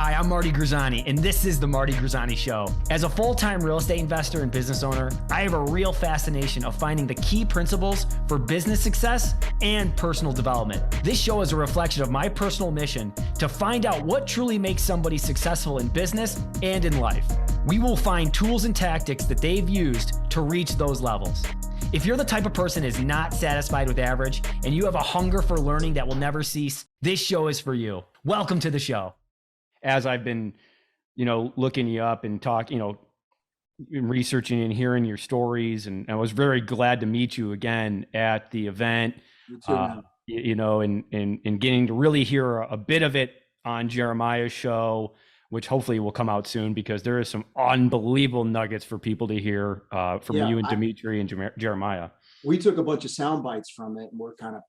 Hi, I'm Marty Grisani, and this is The Marty Grisani Show. As a full-time real estate investor and business owner, I have a real fascination of finding the key principles for business success and personal development. This show is a reflection of my personal mission to find out what truly makes somebody successful in business and in life. We will find tools and tactics that they've used to reach those levels. If you're the type of person who is not satisfied with average and you have a hunger for learning that will never cease, this show is for you. Welcome to the show. As I've been, looking you up and researching and hearing your stories, and I was very glad to meet you again at the event. You too, and getting to really hear a bit of it on Jeremiah's show, which hopefully will come out soon, because there is some unbelievable nuggets for people to hear from you and Dimitri and Jeremiah. We took a bunch of sound bites from it, and we're kind of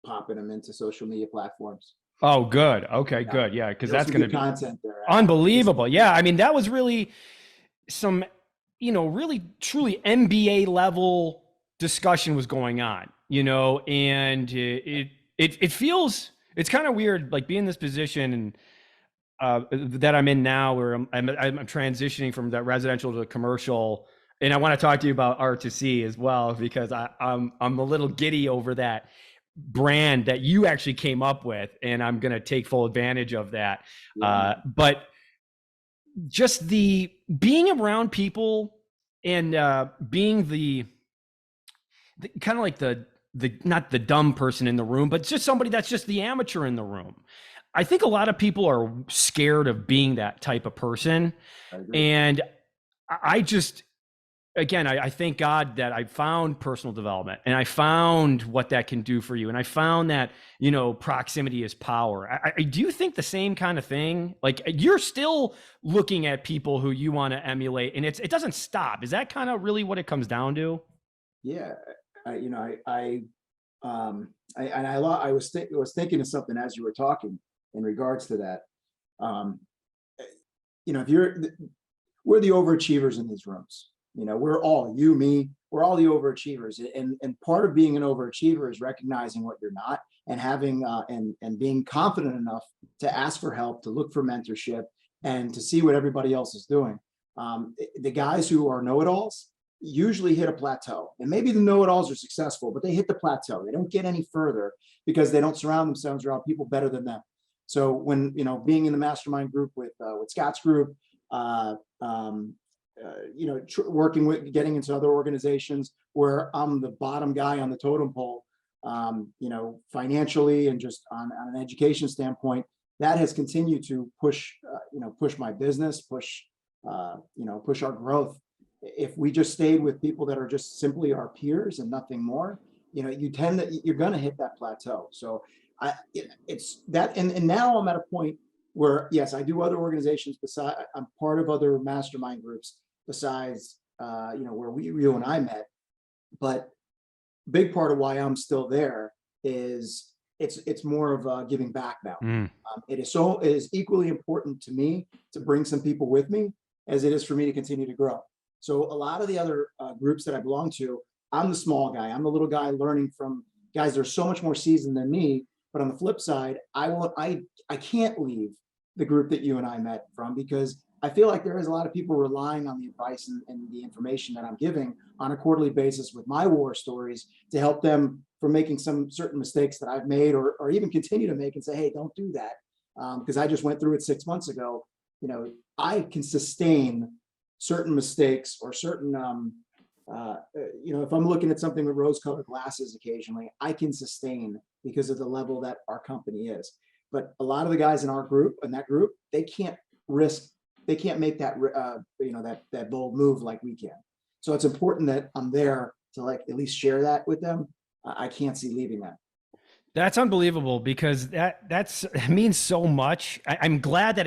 popping them into social media platforms. Oh, good. Okay, good. Yeah, because that's going to be content there. Unbelievable. Yeah, I mean, that was really some, really truly MBA level discussion was going on, and it feels, it's kind of weird, like being in this position and that I'm in now, where I'm transitioning from that residential to commercial. And I want to talk to you about R2C as well, because I'm a little giddy over that brand that you actually came up with, and I'm going to take full advantage of that. Yeah. But just the being around people and being the kind of like the not the dumb person in the room, but just somebody that's just the amateur in the room. I think a lot of people are scared of being that type of person. And I thank God that I found personal development, and I found what that can do for you. And I found that, proximity is power. I do think the same kind of thing. Like, you're still looking at people who you want to emulate, and it doesn't stop. Is that kind of really what it comes down to? Yeah. I was thinking of something as you were talking in regards to that. We're the overachievers in these rooms. We're all, you, me, we're all the overachievers. And part of being an overachiever is recognizing what you're not, and having and being confident enough to ask for help, to look for mentorship, and to see what everybody else is doing. The guys who are know-it-alls usually hit a plateau, and maybe the know-it-alls are successful, but they hit the plateau. They don't get any further because they don't surround themselves around people better than them. So when, being in the mastermind group with Scott's group, working with, getting into other organizations where I'm the bottom guy on the totem pole, financially and just on an education standpoint, that has continued to push my business, push our growth. If we just stayed with people that are just simply our peers and nothing more, you're going to hit that plateau. So it's that. And now I'm at a point where, yes, I do other organizations besides, I'm part of other mastermind groups besides, where you and I met. But big part of why I'm still there is it's more of giving back now. It is equally important to me to bring some people with me as it is for me to continue to grow. So a lot of the other groups that I belong to, I'm the small guy. I'm the little guy learning from guys that are so much more seasoned than me. But on the flip side, I can't leave the group that you and I met from, because I feel like there is a lot of people relying on the advice and the information that I'm giving on a quarterly basis with my war stories to help them from making some certain mistakes that I've made, or even continue to make, and say, hey, don't do that. Because I just went through it 6 months ago. I can sustain certain mistakes, or certain, if I'm looking at something with rose-colored glasses occasionally, I can sustain because of the level that our company is. But a lot of the guys in our group, they can't make that, that bold move like we can. So it's important that I'm there to at least share that with them. I can't see leaving that. That's unbelievable, because that means so much. I'm glad that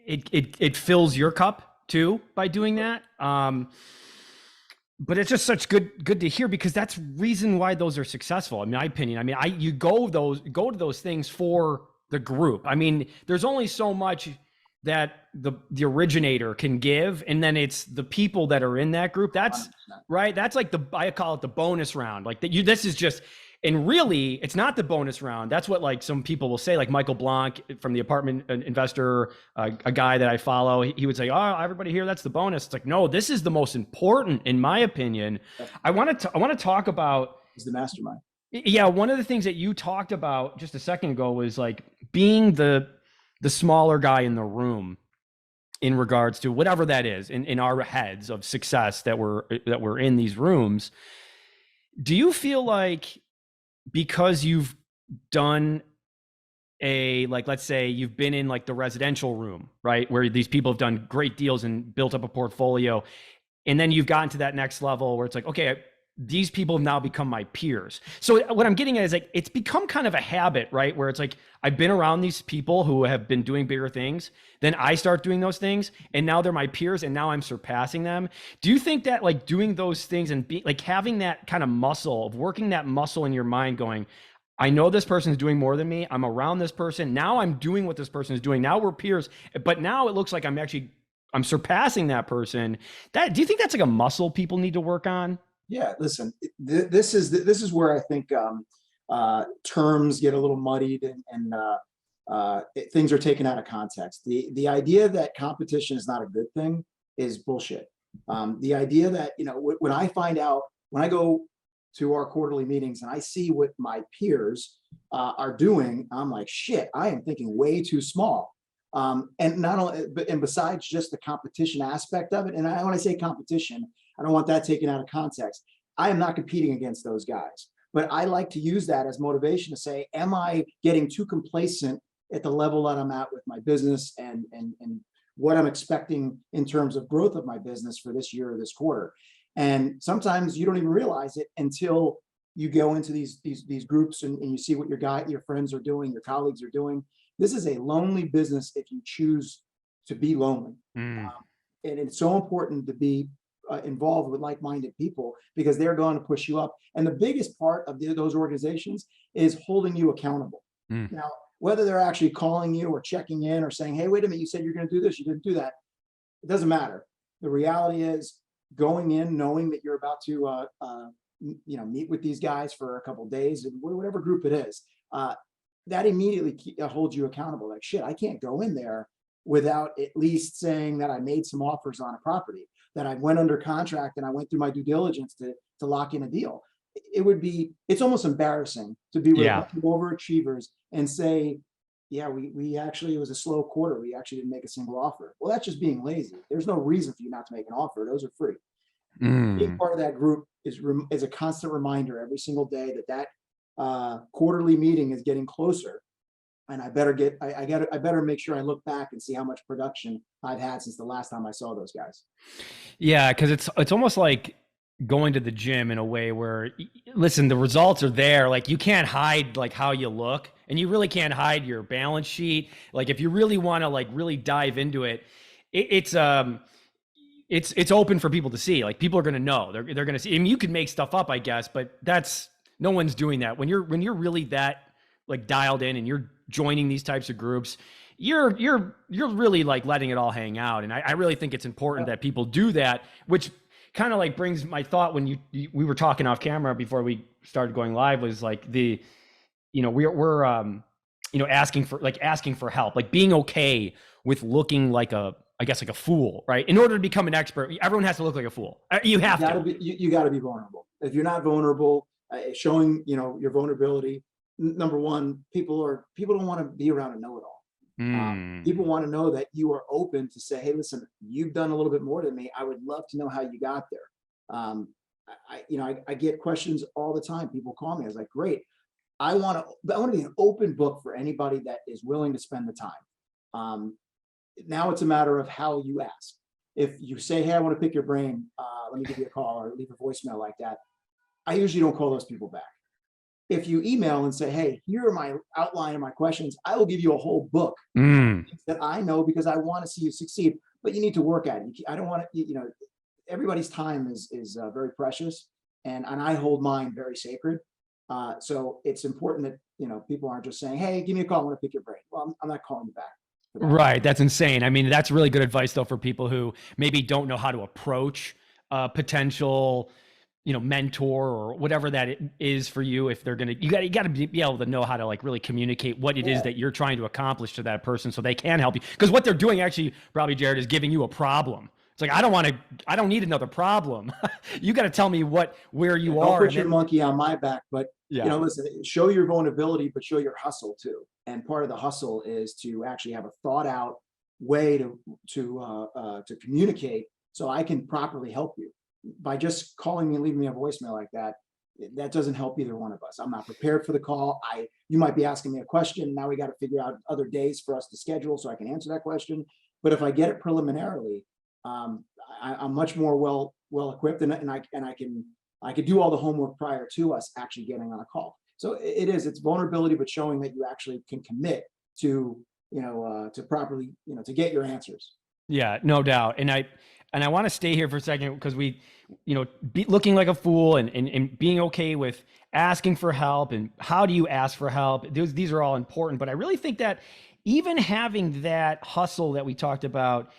it fills your cup too by doing that. But it's just such good to hear, because that's reason why those are successful. In my opinion, you go to those things for the group. There's only so much that the originator can give, and then it's the people that are in that group. That's 100%. Right. That's like I call it the bonus round. Like this is just, And really, it's not the bonus round. That's what like some people will say, like Michael Blanc from the Apartment Investor, a guy that I follow. He would say, "Oh, everybody here, that's the bonus." It's like, no, this is the most important, in my opinion. I want to talk about Is the mastermind. Yeah, one of the things that you talked about just a second ago was like being the smaller guy in the room in regards to whatever that is in our heads of success that we're in these rooms. Do you feel like because you've done like, let's say you've been in like the residential room, right, where these people have done great deals and built up a portfolio, and then you've gotten to that next level where it's like, okay, these people have now become my peers. So what I'm getting at is like, it's become kind of a habit, right? Where it's like, I've been around these people who have been doing bigger things. Then I start doing those things and now they're my peers and now I'm surpassing them. Do you think that like doing those things and like having that kind of muscle of working that muscle in your mind going, I know this person is doing more than me. I'm around this person. Now I'm doing what this person is doing. Now we're peers, but now it looks like I'm surpassing that person. Do you think that's like a muscle people need to work on? Yeah, listen, this is where I think terms get a little muddied and things are taken out of context. The idea that competition is not a good thing is bullshit. The idea that, when I go to our quarterly meetings and I see what my peers are doing, I'm like, shit, I am thinking way too small. And not only, and besides just the competition aspect of it, and when I say competition, I don't want that taken out of context. I am not competing against those guys, but I like to use that as motivation to say, am I getting too complacent at the level that I'm at with my business and what I'm expecting in terms of growth of my business for this year or this quarter? And sometimes you don't even realize it until you go into these groups and you see what your friends are doing, your colleagues are doing. This is a lonely business if you choose to be lonely. And it's so important to be involved with like-minded people because they're going to push you up. And the biggest part of those organizations is holding you accountable. Now, whether they're actually calling you or checking in or saying, hey, wait a minute, you said you're going to do this, you didn't do that. It doesn't matter. The reality is going in, knowing that you're about to meet with these guys for a couple of days and whatever group it is, that immediately holds you accountable. Like, shit, I can't go in there without at least saying that I made some offers on a property, that I went under contract and I went through my due diligence to lock in a deal. It's almost embarrassing to be with overachievers and say, yeah, we actually, it was a slow quarter. We actually didn't make a single offer. Well, that's just being lazy. There's no reason for you not to make an offer. Those are free. Being part of that group is a constant reminder every single day that quarterly meeting is getting closer. And I better make sure I look back and see how much production I've had since the last time I saw those guys. Yeah, because it's almost like going to the gym in a way where, listen, the results are there. Like you can't hide like how you look, and you really can't hide your balance sheet. Like if you really want to like really dive into it, it's open for people to see. Like people are going to know. They're going to see. I mean, you can make stuff up, I guess, but no one's doing that. When you're really that like dialed in and you're joining these types of groups, you're really like letting it all hang out. And I really think it's important that people do that, which kind of like brings my thought when we were talking off camera before we started going live, was like we're asking for help, like being okay with looking like a fool, right? In order to become an expert, everyone has to look like a fool. You got to be vulnerable. If you're not vulnerable, showing your vulnerability, number one, people don't want to be around a know-it-all. People want to know that you are open to say, hey, listen, you've done a little bit more than me. I would love to know how you got there. I get questions all the time. People call me. I was like, great. I want to be an open book for anybody that is willing to spend the time. Now it's a matter of how you ask. If you say, hey, I want to pick your brain, let me give you a call or leave a voicemail like that, I usually don't call those people back. If you email and say, hey, here are my outline of my questions, I will give you a whole book that I know because I want to see you succeed, but you need to work at it. I don't want to, everybody's time is very precious, and I hold mine very sacred. So it's important that, people aren't just saying, hey, give me a call, I want to pick your brain. Well, I'm not calling you back. Right. That's insane. I mean, that's really good advice though, for people who maybe don't know how to approach potential mentor or whatever that it is for you. If they're going to, you got to be able to know how to like really communicate what it is that you're trying to accomplish to that person so they can help you. Because what they're doing actually probably, Jared, is giving you a problem. It's like, I don't need another problem. You got to tell me where you Don't are. put your monkey on my back, but listen, show your vulnerability, but show your hustle too. And part of the hustle is to actually have a thought out way to communicate so I can properly help you. By just calling me and leaving me a voicemail like that doesn't help either one of us. I'm not prepared for the call. You might be asking me a question. Now we got to figure out other days for us to schedule so I can answer that question. But if I get it preliminarily, I'm much more well equipped, and I can do all the homework prior to us actually getting on a call. So it's vulnerability, but showing that you actually can commit to to properly to get your answers. Yeah, no doubt. And I want to stay here for a second because we, looking like a fool and being okay with asking for help and how do you ask for help? These are all important, but I really think that even having that hustle that we talked about,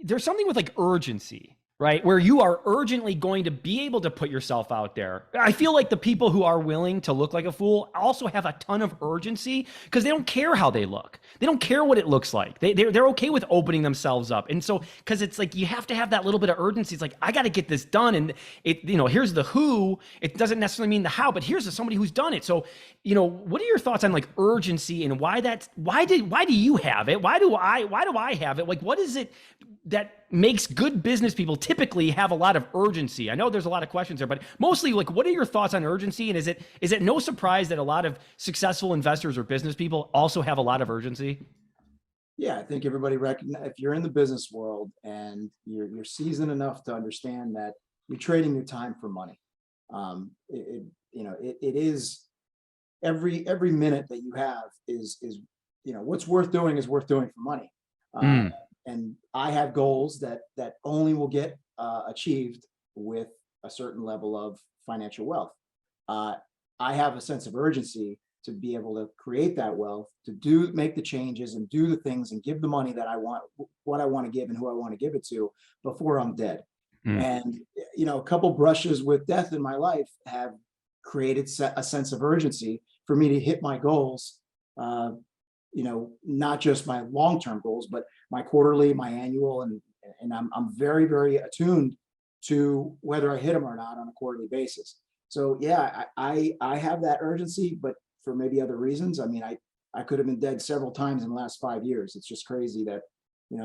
there's something with like urgency, right? Where you are urgently going to be able to put yourself out there. I feel like the people who are willing to look like a fool also have a ton of urgency because they don't care how they look. They don't care what it looks like. They're okay with opening themselves up. And so, because it's like, you have to have that little bit of urgency. It's like, I got to get this done. And here's the who. It doesn't necessarily mean the how, but here's somebody who's done it. So, what are your thoughts on like urgency and why do you have it? Why do I have it? Like, what is it that makes good business people typically have a lot of urgency? I know there's a lot of questions there, but mostly like, what are your thoughts on urgency? And is it no surprise that a lot of successful investors or business people also have a lot of urgency? Yeah, I think everybody recognize if you're in the business world and you're seasoned enough to understand that you're trading your time for money. It is every minute that you have is what's worth doing is worth doing for money. And I have goals that only will get achieved with a certain level of financial wealth. I have a sense of urgency to be able to create that wealth, to make the changes and do the things and give the money that I want, what I want to give and who I want to give it to before I'm dead. And, a couple brushes with death in my life have created a sense of urgency for me to hit my goals, not just my long-term goals, but my quarterly, my annual, and I'm very, very attuned to whether I hit them or not on a quarterly basis. So yeah, I have that urgency, but for maybe other reasons. I mean, I could have been dead several times in the last 5 years. It's just crazy that,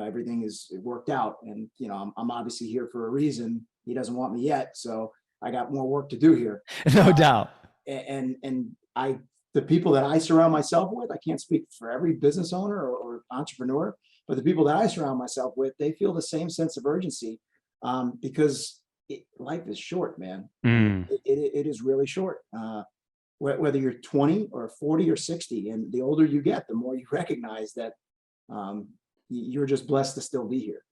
everything is worked out. And, I'm obviously here for a reason. He doesn't want me yet. So I got more work to do here. No doubt. And the people that I surround myself with, I can't speak for every business owner or entrepreneur, but the people that I surround myself with, they feel the same sense of urgency because life is short, man. It is really short. Whether you're 20 or 40 or 60, and the older you get, the more you recognize that you're just blessed to still be here.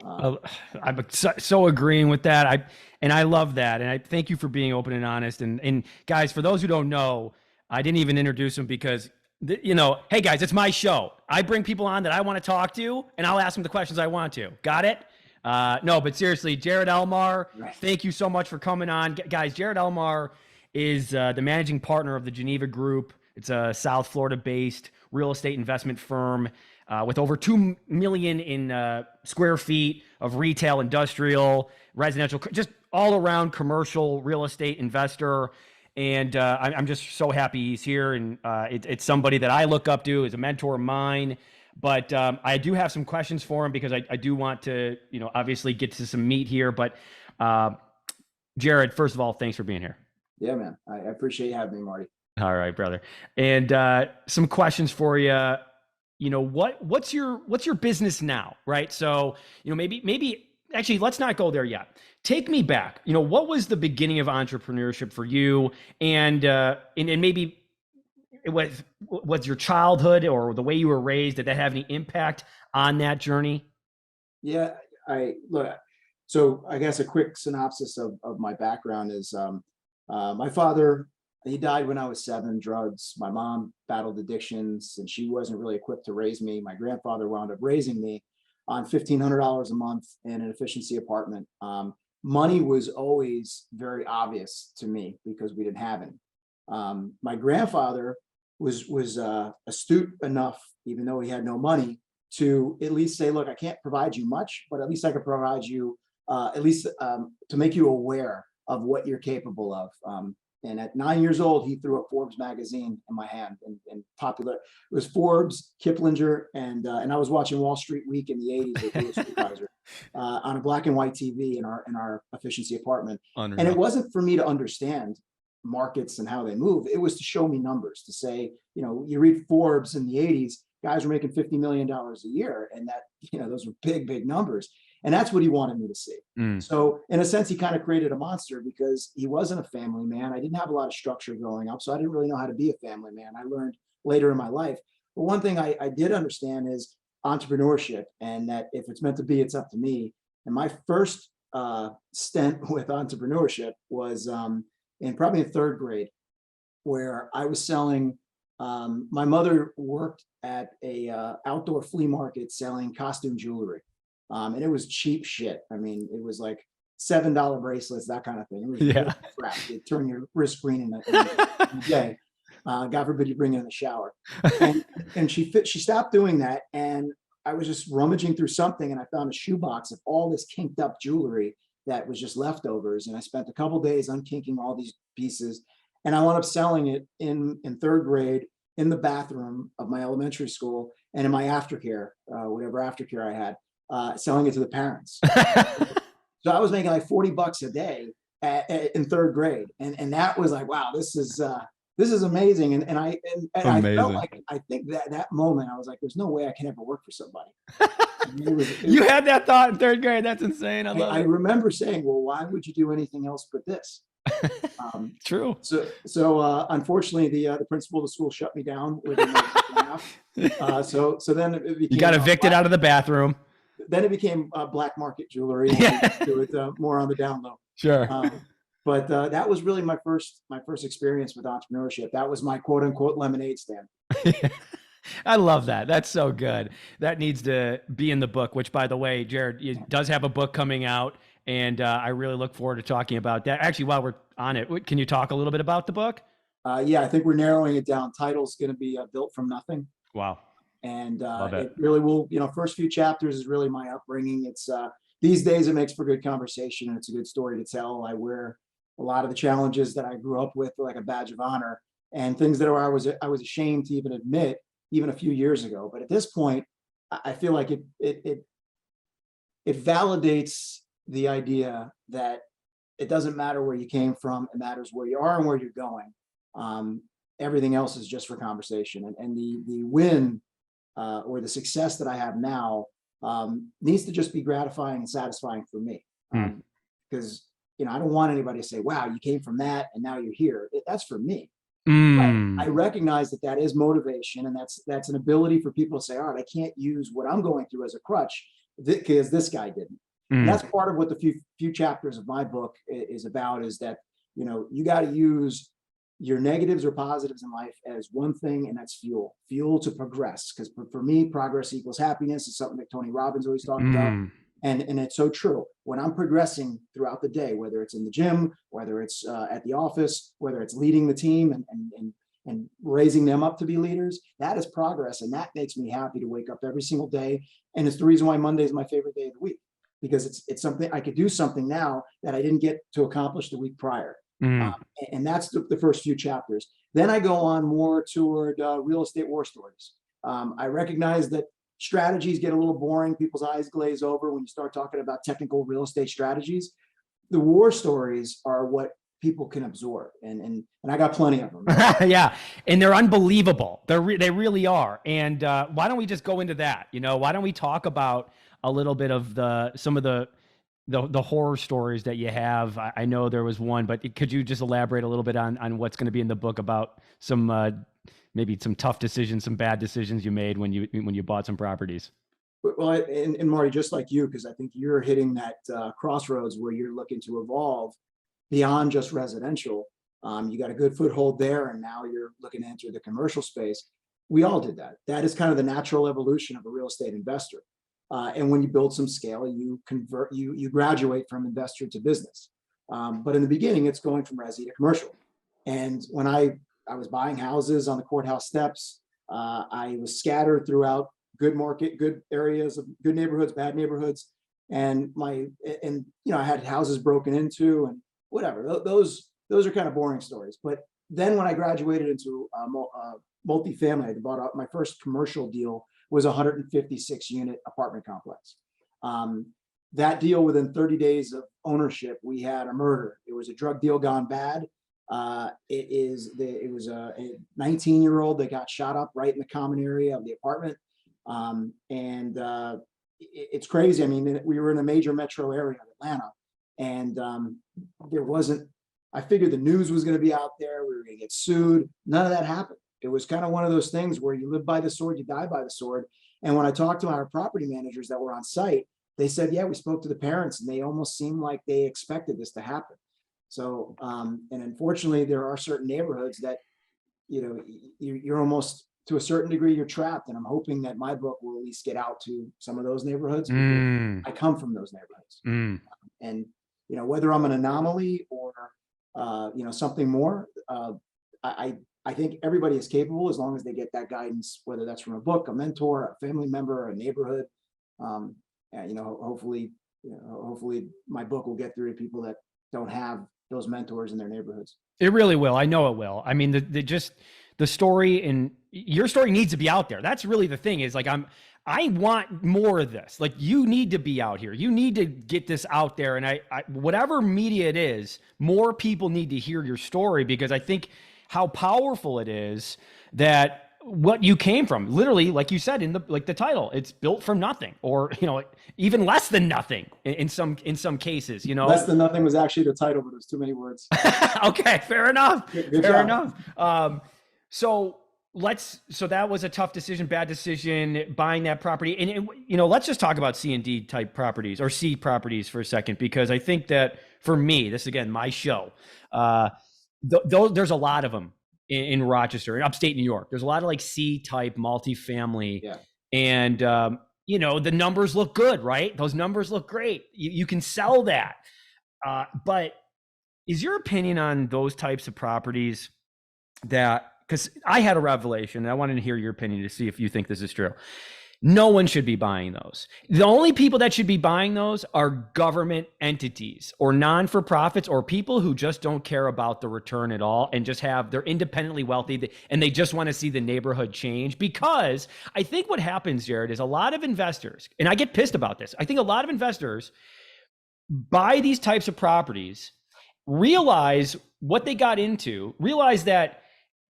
I'm so agreeing with that. I love that. And I thank you for being open and honest. And guys, for those who don't know, I didn't even introduce him because, hey guys, it's my show. I bring people on that I want to talk to and I'll ask them the questions I want to. Got it? No, but seriously, Jared Elmar, thank you so much for coming on. Guys, Jared Elmar is the managing partner of the Geneva Group. It's a South Florida-based real estate investment firm with over 2 million in square feet of retail, industrial, residential, just all around commercial real estate investor. And I'm just so happy he's here. And it's somebody that I look up to as a mentor of mine. But I do have some questions for him because I do want to, obviously get to some meat here. But Jared, first of all, thanks for being here. Yeah, man. I appreciate you having me, Marty. All right, brother. And some questions for you. What's your business now, right? So, maybe actually, let's not go there yet. Take me back. What was the beginning of entrepreneurship for you? And maybe it was your childhood or the way you were raised. Did that have any impact on that journey? Yeah, so I guess a quick synopsis of my background is my father, he died when I was 7, drugs. My mom battled addictions and she wasn't really equipped to raise me. My grandfather wound up raising me on $1,500 a month in an efficiency apartment. money was always very obvious to me because we didn't have any. My grandfather was astute enough, even though he had no money, to at least say, look, I can't provide you much, but at least I can provide you to make you aware of what you're capable of. And at 9 years old, he threw a Forbes magazine in my hand, and popular. It was Forbes, Kiplinger, and I was watching Wall Street Week in the '80s with Louis Supervisor on a black and white TV in our efficiency apartment. Unreal. And it wasn't for me to understand markets and how they move. It was to show me numbers, to say, you read Forbes in the '80s, guys were making $50 million a year, and that, those were big numbers. And that's what he wanted me to see. So in a sense, he kind of created a monster because he wasn't a family man. I didn't have a lot of structure growing up, so I didn't really know how to be a family man. I learned later in my life. But one thing I did understand is entrepreneurship, and that if it's meant to be, it's up to me. And my first stint with entrepreneurship was probably in third grade, where I was selling. My mother worked at a outdoor flea market selling costume jewelry. And it was cheap shit. I mean, it was like $7 bracelets, that kind of thing. It was really crap. It'd turn your wrist green in a day. God forbid you bring it in the shower. And she stopped doing that. And I was just rummaging through something, and I found a shoebox of all this kinked up jewelry that was just leftovers. And I spent a couple days unkinking all these pieces. And I wound up selling it in third grade in the bathroom of my elementary school and in my aftercare, whatever aftercare I had. Selling it to the parents. So I was making like $40 a day in third grade. And that was like, wow, this is amazing. And I felt like, I think that moment I was like, there's no way I can ever work for somebody. You had that thought in third grade. That's insane. I remember saying, well, why would you do anything else but this? True. So unfortunately, the principal of the school shut me down within a half. So then it became, you got evicted out of the bathroom. Then it became black market jewelry. And do it more on the down low. Sure. But that was really my first experience with entrepreneurship. That was my quote unquote lemonade stand. I love that. That's so good. That needs to be in the book, which, by the way, Jared does have a book coming out, and I really look forward to talking about that. Actually, while we're on it, can you talk a little bit about the book? Yeah, I think we're narrowing it down. Title's going to be Built from Nothing. Wow. And it really will, first few chapters is really my upbringing. It's these days it makes for good conversation, and it's a good story to tell. I wear a lot of the challenges that I grew up with like a badge of honor, and things that I was ashamed to even admit even a few years ago. But at this point, I feel like it validates the idea that it doesn't matter where you came from, it matters where you are and where you're going. Everything else is just for conversation, and the win or the success that I have now needs to just be gratifying and satisfying for me. Because I don't want anybody to say, wow, you came from that and now you're here. That's for me. I recognize that is motivation, and that's an ability for people to say, all right, I can't use what I'm going through as a crutch because this guy didn't. And that's part of what the few chapters of my book is about, is that you got to use your negatives or positives in life as one thing, and that's fuel to progress. Because for me, progress equals happiness is something that Tony Robbins always talked about. And it's so true. When I'm progressing throughout the day, whether it's in the gym, whether it's at the office, whether it's leading the team and raising them up to be leaders, that is progress. And that makes me happy to wake up every single day. And it's the reason why Monday is my favorite day of the week, because it's something I could do something now that I didn't get to accomplish the week prior. And that's the first few chapters. Then I go on more toward real estate war stories. I recognize that strategies get a little boring. People's eyes glaze over when you start talking about technical real estate strategies. The war stories are what people can absorb, and I got plenty of them. Yeah, and they're unbelievable. They really are. And why don't we just go into that? Why don't we talk about a little bit of some of the horror stories that you have? I know there was one, but could you just elaborate a little bit on what's going to be in the book about some maybe some tough decisions, some bad decisions you made when you bought some properties? Well, and Marty, just like you, because I think you're hitting that crossroads where you're looking to evolve beyond just residential. You got a good foothold there, and now you're looking to enter the commercial space. We all did that. That is kind of the natural evolution of a real estate investor. And when you build some scale, you graduate from investor to business. But in the beginning, it's going from resi to commercial. And when I was buying houses on the courthouse steps, I was scattered throughout good market, good areas of good neighborhoods, bad neighborhoods. And I had houses broken into and whatever. Those are kind of boring stories. But then when I graduated into multifamily, I bought my first commercial deal was a 156 unit apartment complex. That deal, within 30 days of ownership, we had a murder. It was a drug deal gone bad. It was a 19-year-old that got shot up right in the common area of the apartment. It's crazy. I mean, we were in a major metro area of Atlanta, and I figured the news was going to be out there. We were going to get sued. None of that happened. It was kind of one of those things where you live by the sword, you die by the sword. And when I talked to our property managers that were on site, they said, yeah, we spoke to the parents and they almost seemed like they expected this to happen. So, and unfortunately, there are certain neighborhoods that, you're almost, to a certain degree, you're trapped. And I'm hoping that my book will at least get out to some of those neighborhoods. I come from those neighborhoods. And, whether I'm an anomaly or, something more, I think everybody is capable as long as they get that guidance, whether that's from a book, a mentor, a family member, a neighborhood. Hopefully my book will get through to people that don't have those mentors in their neighborhoods. It really will. I know it will. I mean, the story, and your story needs to be out there. That's really the thing, is like, I want more of this. Like, you need to be out here. You need to get this out there. And I whatever media it is, more people need to hear your story, because I think how powerful it is that what you came from, literally, like you said in the title, it's built from nothing, or even less than nothing in some cases. Less than nothing was actually the title, but it was too many words. Okay, fair enough. Good fair job. enough. So that was a tough decision, bad decision, buying that property. And let's just talk about C and D type properties, or C properties, for a second, because I think that for me, this, again, my show, there's a lot of them in Rochester, in upstate New York. There's a lot of like C type multifamily. Yeah. And, the numbers look good, right? Those numbers look great. You can sell that. But is your opinion on those types of properties because I had a revelation, and I wanted to hear your opinion to see if you think this is true. No one should be buying those. The only people that should be buying those are government entities or non-for-profits, or people who just don't care about the return at all, and they're independently wealthy, and they just want to see the neighborhood change. Because I think what happens, Jared, is a lot of investors, and I get pissed about this, I think a lot of investors buy these types of properties, realize what they got into, realize that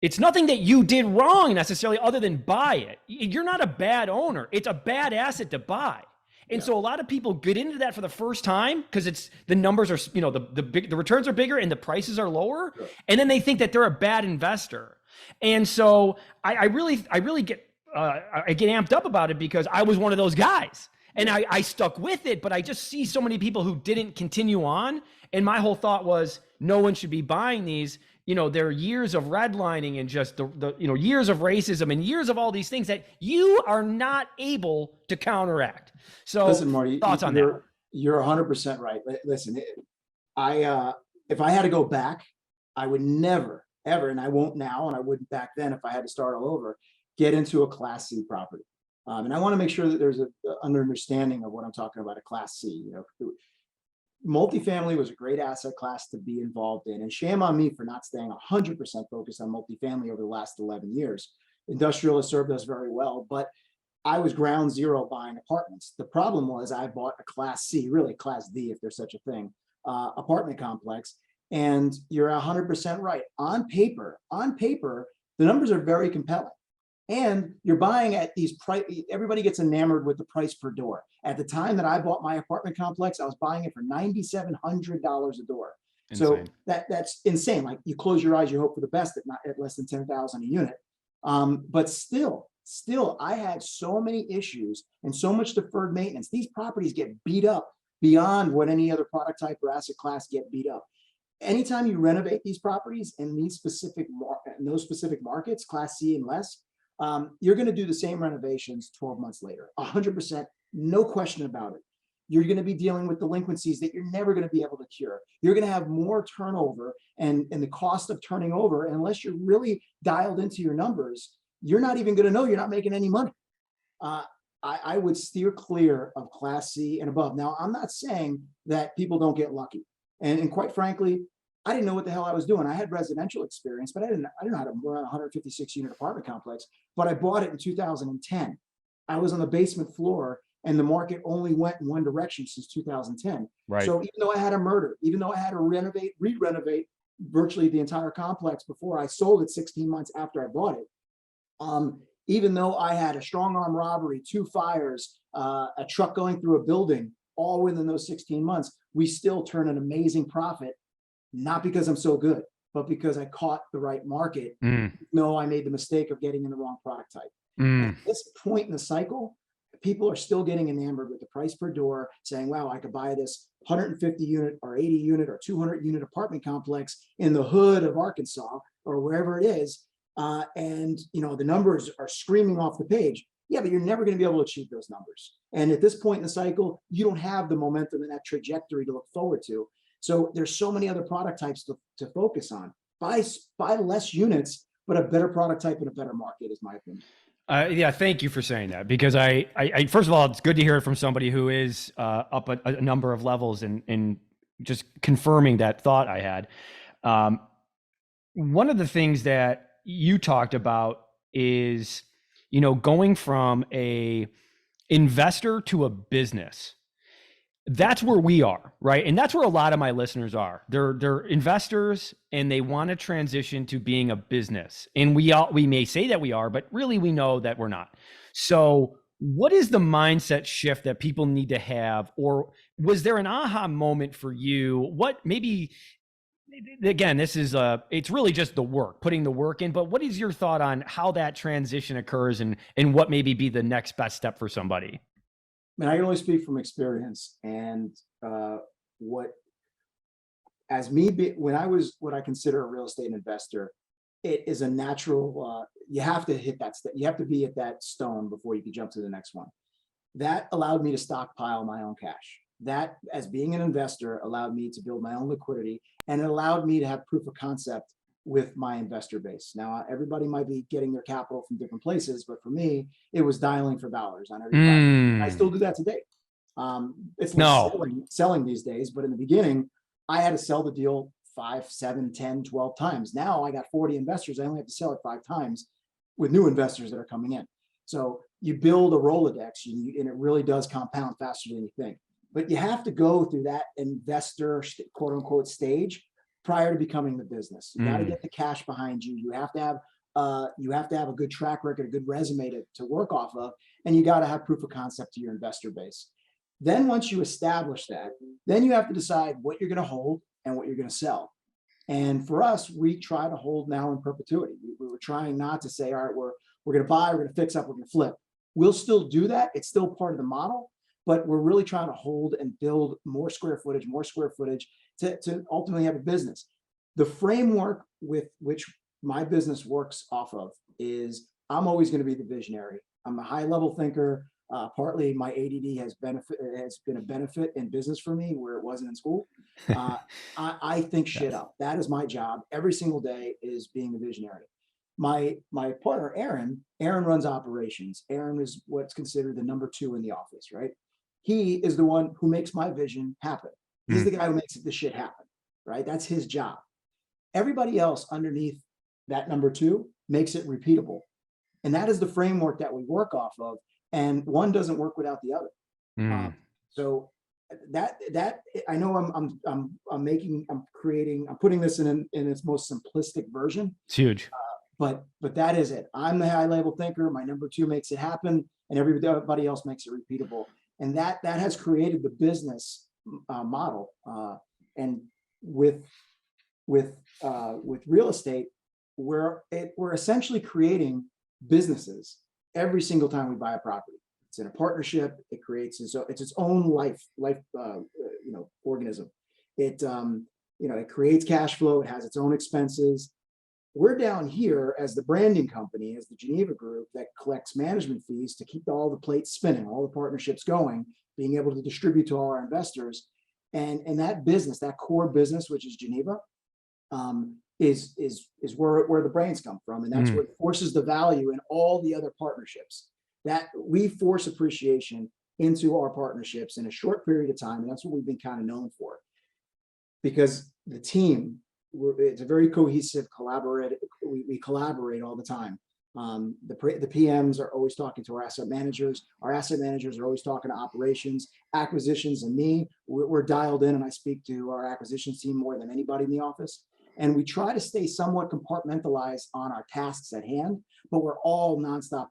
it's nothing that you did wrong necessarily, other than buy it. You're not a bad owner. It's a bad asset to buy. And so a lot of people get into that for the first time because the numbers are, the returns are bigger and the prices are lower. Sure. And then they think that they're a bad investor. And so I really get amped up about it, because I was one of those guys, and I stuck with it, but I just see so many people who didn't continue on. And my whole thought was, no one should be buying these. There are years of redlining and just the years of racism and years of all these things that you are not able to counteract. So listen, Marty, thoughts on that? You're 100% right. Listen, if I had to go back, I would never, ever, and I won't now, and I wouldn't back then if I had to start all over, get into a Class C property. And I want to make sure that there's an understanding of what I'm talking about, a Class C. Multifamily was a great asset class to be involved in, and shame on me for not staying 100% focused on multifamily over the last 11 years. Industrial has served us very well, but I was ground zero buying apartments. The problem was I bought a Class C, really Class D, if there's such a thing, apartment complex. And you're 100% right. On paper, the numbers are very compelling. And you're buying at these price. Everybody gets enamored with the price per door. At the time that I bought my apartment complex, I was buying it for $9,700 a door. Insane. So that's insane. Like, you close your eyes, you hope for the best, at less than 10,000 a unit. But still, I had so many issues and so much deferred maintenance. These properties get beat up beyond what any other product type or asset class get beat up. Anytime you renovate these properties in those specific markets, Class C and less, you're going to do the same renovations 12 months later, 100%. No question about it. You're going to be dealing with delinquencies that you're never going to be able to cure. You're going to have more turnover, and the cost of turning over, unless you're really dialed into your numbers, you're not even going to know you're not making any money. I would steer clear of Class C and above. Now, I'm not saying that people don't get lucky. And quite frankly, I didn't know what the hell I was doing. I had residential experience, but I didn't know how to run a 156 unit apartment complex, but I bought it in 2010. I was on the basement floor, and the market only went in one direction since 2010. Right. So even though I had a murder, even though I had to re-renovate virtually the entire complex before I sold it 16 months after I bought it, even though I had a strong arm robbery, 2 fires, a truck going through a building, all within those 16 months, we still turn an amazing profit, not because I'm so good, but because I caught the right market. No, I made the mistake of getting in the wrong product type. At this point in the cycle, people are still getting enamored with the price per door, saying, wow, I could buy this 150 unit or 80 unit or 200 unit apartment complex in the hood of Arkansas or wherever it is. And the numbers are screaming off the page. Yeah, but you're never going to be able to achieve those numbers. And at this point in the cycle, you don't have the momentum and that trajectory to look forward to. So there's so many other product types to focus on. Buy less units, but a better product type and a better market is my opinion. Yeah, thank you for saying that, because I first of all, it's good to hear it from somebody who is up a number of levels and just confirming that thought I had. One of the things that you talked about is, going from a investor to a business. That's where we are, right? And that's where a lot of my listeners are. They're investors, and they want to transition to being a business. And we may say that we are, but really we know that we're not. So what is the mindset shift that people need to have? Or was there an aha moment for you? What maybe, again, this is it's really just the work, putting the work in, but what is your thought on how that transition occurs and what maybe be the next best step for somebody? I mean, I can only speak from experience, and when I was what I consider a real estate investor, it is a natural, you have to hit that step. You have to be at that stone before you can jump to the next one. That allowed me to stockpile my own cash. That, as being an investor, allowed me to build my own liquidity, and it allowed me to have proof of concept with my investor base. Now, everybody might be getting their capital from different places, but for me, it was dialing for dollars on every project. I still do that today. It's less selling these days, but in the beginning, I had to sell the deal 5, 7, 10, 12 times. Now I got 40 investors. I only have to sell it 5 times with new investors that are coming in. So you build a Rolodex, and it really does compound faster than you think. But you have to go through that investor, quote unquote, stage prior to becoming the business. You got to get the cash behind you. You have to have a good track record, a good resume to work off of, and you got to have proof of concept to your investor base. Then once you establish that, then you have to decide what you're going to hold and what you're going to sell. And for us, we try to hold now in perpetuity. We were trying not to say, all right, we're going to buy, we're going to fix up, we're going to flip. We'll still do that. It's still part of the model, but we're really trying to hold and build more square footage to ultimately have a business. The framework with which my business works off of is I'm always going to be the visionary. I'm a high level thinker. Partly my ADD has been a benefit in business for me where it wasn't in school. I think shit up. That is my job. Every single day is being the visionary. My partner, Aaron runs operations. Aaron is what's considered the number 2 in the office, right? He is the one who makes my vision happen. He's the guy who makes the shit happen, right? That's his job. Everybody else underneath that number 2 makes it repeatable. And that is the framework that we work off of. And one doesn't work without the other. So that I know I'm putting this in its most simplistic version. It's huge. But that is it. I'm the high level thinker. My number 2 makes it happen, and everybody else makes it repeatable. And that has created the business model. And with real estate, we're essentially creating businesses every single time we buy a property. It's in a partnership. It creates its own life organism. It creates cash flow. It has its own expenses. we're down here as the branding company, as the Geneva Group that collects management fees to keep all the plates spinning, all the partnerships going, being able to distribute to all our investors. And that business, that core business, which is Geneva, is where the brains come from. And that's what forces the value in all the other partnerships. That we force appreciation into our partnerships in a short period of time. And that's what we've been kind of known for. Because the team, it's a very cohesive, collaborative. We collaborate all the time. The PMs are always talking to our asset managers. Our asset managers are always talking to operations, acquisitions, and me. We're dialed in, and I speak to our acquisitions team more than anybody in the office. And we try to stay somewhat compartmentalized on our tasks at hand, but we're all nonstop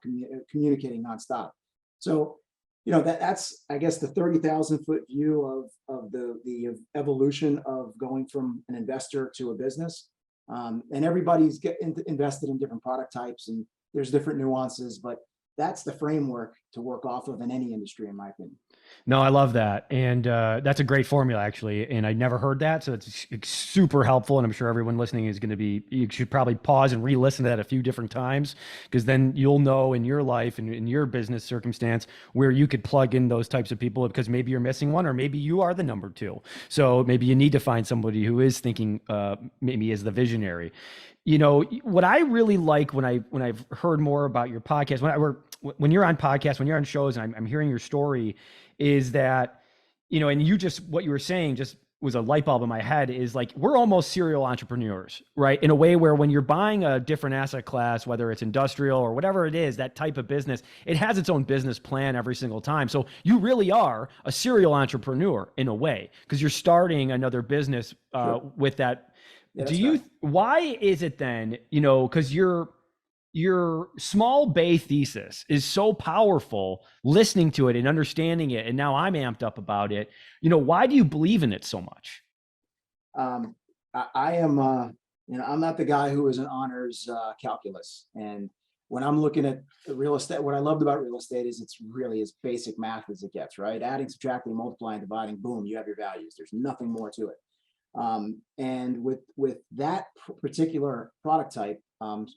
communicating nonstop. So, you know, that's, I guess, the 30,000 foot view of the evolution of going from an investor to a business. And everybody's invested in different product types, and there's different nuances, but that's the framework to work off of in any industry, in my opinion. No, I love that. And that's a great formula, actually. And I never heard that. So it's super helpful. And I'm sure everyone listening is going to be, you should probably pause and re-listen to that a few different times, because then you'll know in your life and in your business circumstance where you could plug in those types of people, because maybe you're missing one, or maybe you are the number two. So maybe you need to find somebody who is thinking maybe as the visionary. You know, what I really like when I've heard more about your podcast, when you're on podcasts, when you're on shows, and I'm hearing your story, is that, you know, and what you were saying just was a light bulb in my head, is like, we're almost serial entrepreneurs, right? In a way where when you're buying a different asset class, whether it's industrial or whatever it is, that type of business, it has its own business plan every single time. So you really are a serial entrepreneur in a way, because you're starting another business with that. Yeah, why is it then, you know, because your small bay thesis is so powerful, listening to it and understanding it, and now I'm amped up about it. You know, why do you believe in it so much? I am, you know, I'm not the guy who is an honors calculus. And when I'm looking at real estate, what I loved about real estate is it's really as basic math as it gets, right? Adding, subtracting, multiplying, dividing, boom, you have your values. There's nothing more to it. And with that particular product type,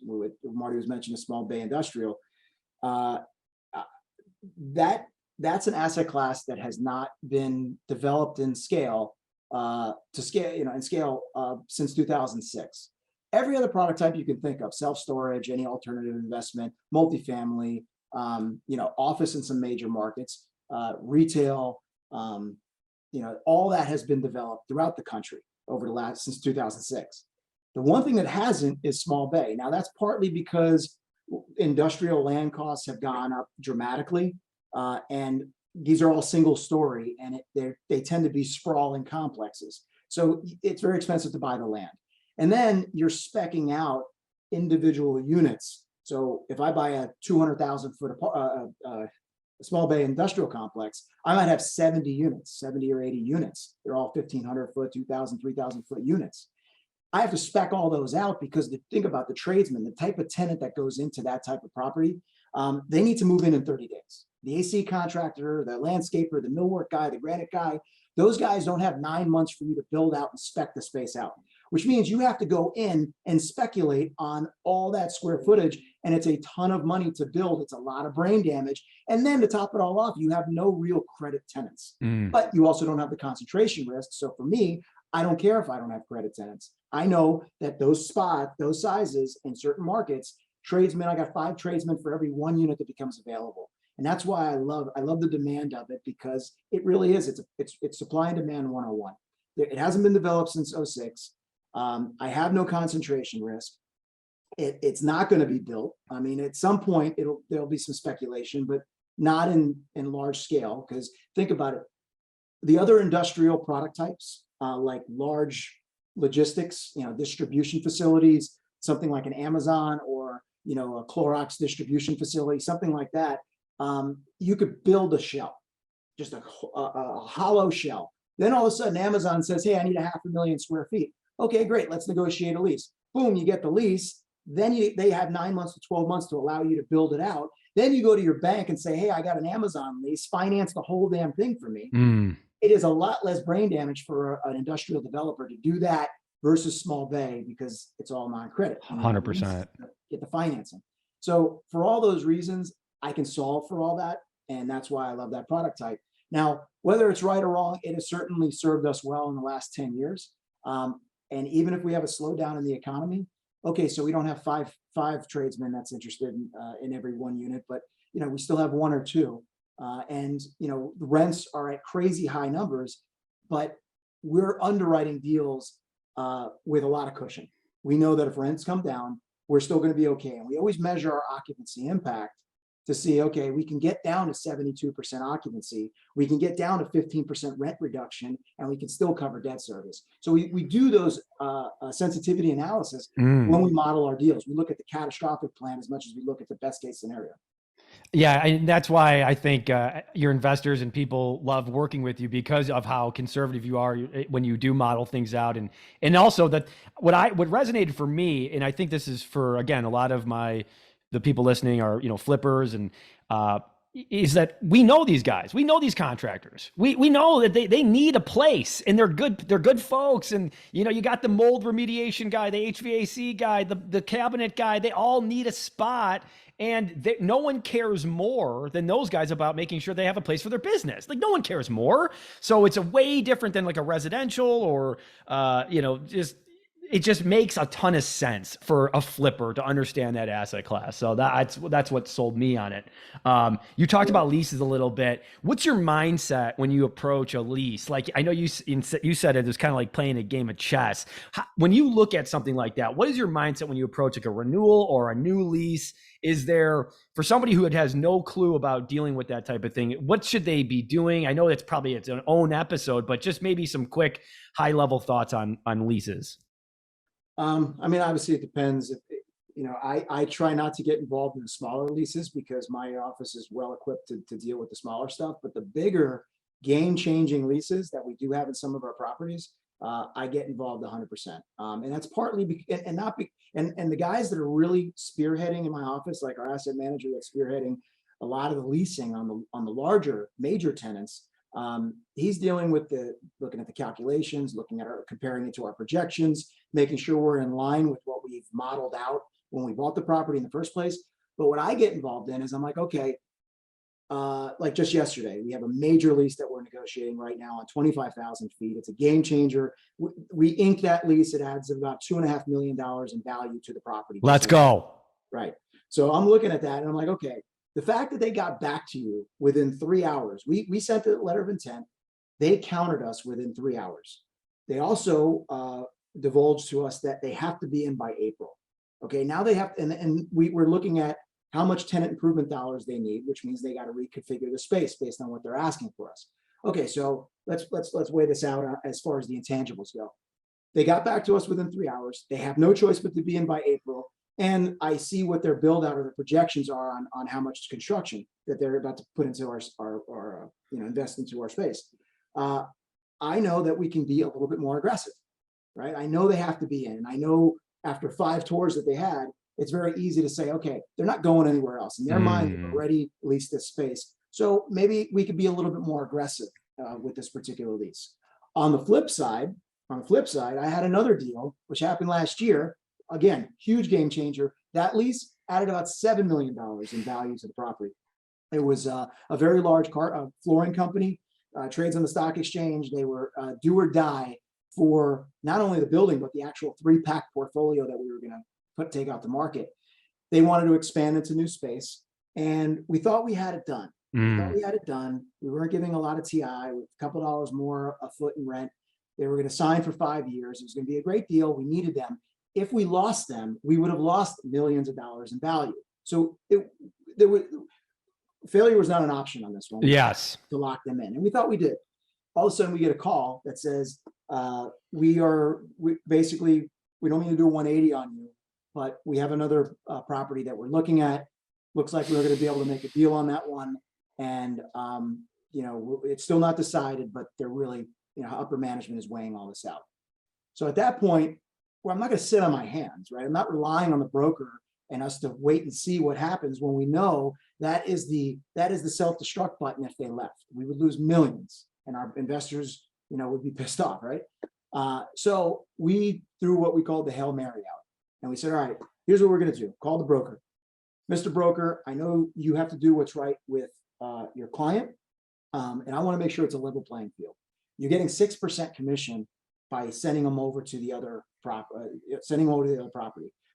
with Marty was mentioning a small bay industrial, that's an asset class that has not been developed in scale since 2006. Every other product type you can think of, self-storage, any alternative investment, multifamily, you know, office in some major markets, retail, you know, all that has been developed throughout the country since 2006. The one thing that hasn't is small bay. Now, that's partly because industrial land costs have gone up dramatically, and these are all single story, and they tend to be sprawling complexes. So it's very expensive to buy the land. And then you're speccing out individual units. So if I buy a 200,000 foot a small bay industrial complex, I might have 70 units, 70 or 80 units. They're all 1,500 foot, 2,000, 3,000 foot units. I have to spec all those out because think about the tradesman, the type of tenant that goes into that type of property. They need to move in 30 days. The AC contractor, the landscaper, the millwork guy, the granite guy, those guys don't have 9 months for you to build out and spec the space out, which means you have to go in and speculate on all that square footage. And it's a ton of money to build. It's a lot of brain damage. And then to top it all off, you have no real credit tenants, but you also don't have the concentration risk. So for me, I don't care if I don't have credit tenants. I know that those sizes in certain markets, tradesmen, I got 5 tradesmen for every 1 unit that becomes available. And that's why I love the demand of it, because it really is. It's supply and demand 101. It hasn't been developed since 2006. I have no concentration risk. It's not going to be built. I mean, at some point there'll be some speculation, but not in large scale. Because think about it, the other industrial product types, like large logistics, you know, distribution facilities, something like an Amazon or, you know, a Clorox distribution facility, something like that. You could build a shell, just a hollow shell. Then all of a sudden Amazon says, hey, I need 500,000 square feet. Okay, great. Let's negotiate a lease. Boom, you get the lease. Then they have 9 months to 12 months to allow you to build it out. Then you go to your bank and say, hey, I got an Amazon lease, finance the whole damn thing for me. It is a lot less brain damage for an industrial developer to do that versus small bay because it's all non-credit. 100%. Get the financing. So for all those reasons, I can solve for all that. And that's why I love that product type. Now, whether it's right or wrong, it has certainly served us well in the last 10 years. And even if we have a slowdown in the economy, okay, so we don't have five tradesmen that's interested in every one unit, but we still have one or two. And the rents are at crazy high numbers, but we're underwriting deals with a lot of cushion. We know that if rents come down, we're still going to be okay. And we always measure our occupancy impact to see, okay, we can get down to 72% occupancy, we can get down to 15% rent reduction, and we can still cover debt service. So we do those sensitivity analysis when we model our deals. We look at the catastrophic plan as much as we look at the best case scenario. Yeah, and that's why I think your investors and people love working with you, because of how conservative you are when you do model things out, and also that what resonated for me, and I think this is for, again, a lot of the people listening are flippers, and is that we know these guys, we know these contractors, we know that they need a place, and they're good folks, and you got the mold remediation guy, the HVAC guy, the cabinet guy, they all need a spot. And no one cares more than those guys about making sure they have a place for their business. Like, no one cares more. So it's a way different than like a residential or, it just makes a ton of sense for a flipper to understand that asset class. So that's what sold me on it. You talked about leases a little bit. What's your mindset when you approach a lease? Like, I know you said it was kind of like playing a game of chess. When you look at something like that, what is your mindset when you approach like a renewal or a new lease? Is there, for somebody who has no clue about dealing with that type of thing, what should they be doing? I know it's probably its own episode, but just maybe some quick high level thoughts on leases. Obviously it depends. I try not to get involved in the smaller leases because my office is well equipped to deal with the smaller stuff, but the bigger game-changing leases that we do have in some of our properties, I get involved 100%. And that's partly and the guys that are really spearheading in my office, like our asset manager that's spearheading a lot of the leasing on the larger major tenants, he's dealing with looking at the calculations, comparing it to our projections, making sure we're in line with what we've modeled out when we bought the property in the first place. But what I get involved in is I'm like, okay, like just yesterday, we have a major lease that we're negotiating right now on 25,000 feet. It's a game changer. We ink that lease. It adds about $2.5 million in value to the property. Let's go. Right. So I'm looking at that and I'm like, okay, the fact that they got back to you within 3 hours, we sent the letter of intent. They countered us within 3 hours. They also divulged to us that they have to be in by April. Okay, now they have, and we're looking at how much tenant improvement dollars they need, which means they got to reconfigure the space based on what they're asking for us. Okay, so let's weigh this out as far as the intangibles go. They got back to us within 3 hours. They have no choice but to be in by April. And I see what their build out or their projections are on how much construction that they're about to put into our invest into our space. I know that we can be a little bit more aggressive, right? I know they have to be in. And I know after 5 tours that they had, it's very easy to say, okay, they're not going anywhere else. In their mind, they've already leased this space. So maybe we could be a little bit more aggressive with this particular lease. On the flip side, I had another deal, which happened last year. Again, huge game changer. That lease added about $7 million in value to the property. It was a very large flooring company, trades on the stock exchange. They were do or die for not only the building, but the actual 3-pack portfolio that we were going to take out to market. They wanted to expand into new space, and we thought we had it done. We weren't giving a lot of TI, with a couple dollars more a foot in rent. They were going to sign for 5 years. It was going to be a great deal. We needed them. If we lost them, we would have lost millions of dollars in value. So failure was not an option on this one. Yes. To lock them in. And we thought we did. All of a sudden we get a call that says, we don't mean to do a 180 on you, but we have another property that we're looking at. Looks like we're going to be able to make a deal on that one. And, it's still not decided, but they're really, upper management is weighing all this out. So at that point, well, I'm not going to sit on my hands, right? I'm not relying on the broker and us to wait and see what happens when we know that is the self-destruct button. If they left, we would lose millions, and our investors, would be pissed off, right? So we threw what we called the Hail Mary out. And we said, all right, here's what we're going to do. Call the broker. Mr. Broker, I know you have to do what's right with your client. And I want to make sure it's a level playing field. You're getting 6% commission by sending them over to the other property.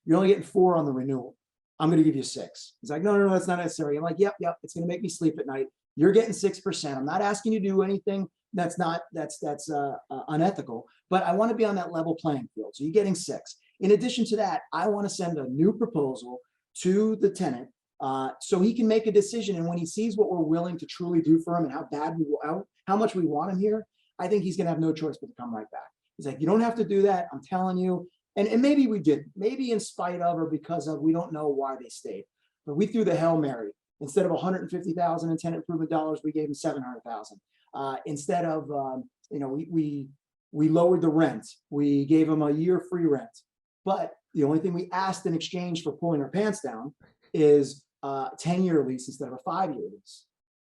You're only getting 4 on the renewal. I'm going to give you 6. He's like, no, that's not necessary. I'm like, yep. It's going to make me sleep at night. You're getting 6%. I'm not asking you to do anything that's unethical, but I want to be on that level playing field. So you're getting 6. In addition to that, I want to send a new proposal to the tenant so he can make a decision. And when he sees what we're willing to truly do for him and how much we want him here, I think he's going to have no choice but to come right back. He's like, you don't have to do that. I'm telling you. And maybe we did, maybe in spite of or because of, we don't know why they stayed, but we threw the Hail Mary. Instead of $150,000 in tenant improvement dollars, we gave him $700,000. Instead of, we lowered the rent. We gave him a year free rent. But the only thing we asked in exchange for pulling our pants down is a 10-year lease instead of a 5-year lease.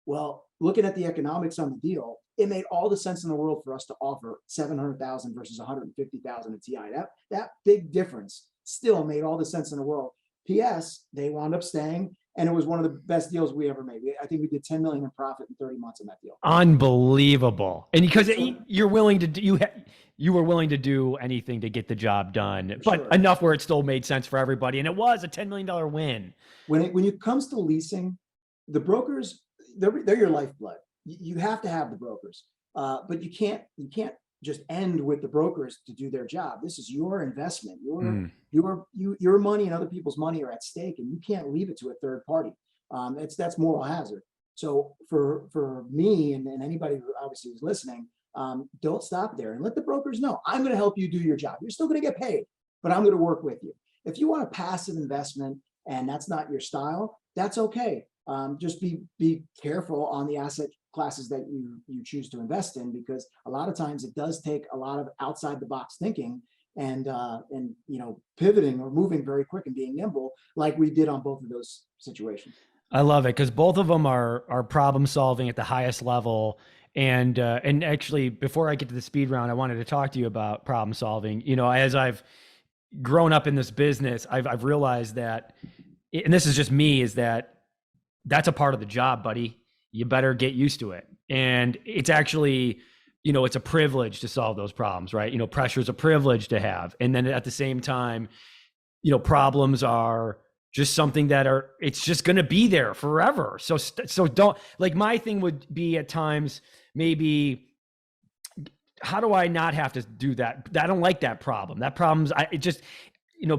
Well, looking at the economics on the deal, it made all the sense in the world for us to offer $700,000 versus $150,000 in TI. That big difference still made all the sense in the world. P.S. They wound up staying, and it was one of the best deals we ever made. I think we did $10 million in profit in 30 months on that deal. Unbelievable. And because you're willing to do, you were willing to do anything to get the job done, but enough where it still made sense for everybody. And it was a $10 million win. When it comes to leasing, the brokers, they're your lifeblood. You have to have the brokers, but you can't just end with the brokers to do their job. This is your investment. Your money and other people's money are at stake, and you can't leave it to a third party. That's moral hazard. So for me and anybody who obviously is listening, don't stop there and let the brokers know, I'm going to help you do your job. You're still going to get paid, but I'm going to work with you. If you want a passive investment and that's not your style, that's okay. Just be careful on the asset classes that you choose to invest in, because a lot of times it does take a lot of outside the box thinking and pivoting or moving very quick and being nimble, like we did on both of those situations. I love it, because both of them are problem solving at the highest level. And actually, before I get to the speed round, I wanted to talk to you about problem solving. As I've grown up in this business, I've realized that, and this is just me, is that's a part of the job, buddy. You better get used to it. And it's actually, it's a privilege to solve those problems, right? Pressure is a privilege to have. And then at the same time, problems are just something it's just going to be there forever. So don't, like, my thing would be at times, maybe, how do I not have to do that? I don't like that problem.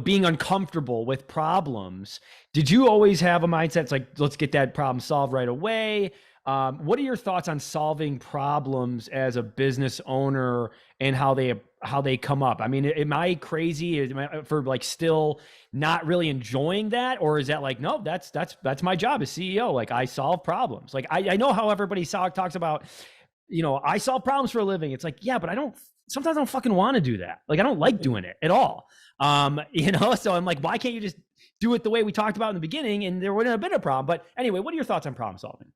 Being uncomfortable with problems. Did you always have a mindset? It's like, let's get that problem solved right away. What are your thoughts on solving problems as a business owner and how they come up? I mean, am I crazy for like still not really enjoying that? Or is that like, no, that's my job as CEO. Like, I solve problems. Like, I know how everybody talks about, I solve problems for a living. It's like, yeah, but sometimes I don't fucking want to do that. Like, I don't like doing it at all. So I'm like, why can't you just do it the way we talked about in the beginning, and there wouldn't have been a problem? But anyway, what are your thoughts on problem solving?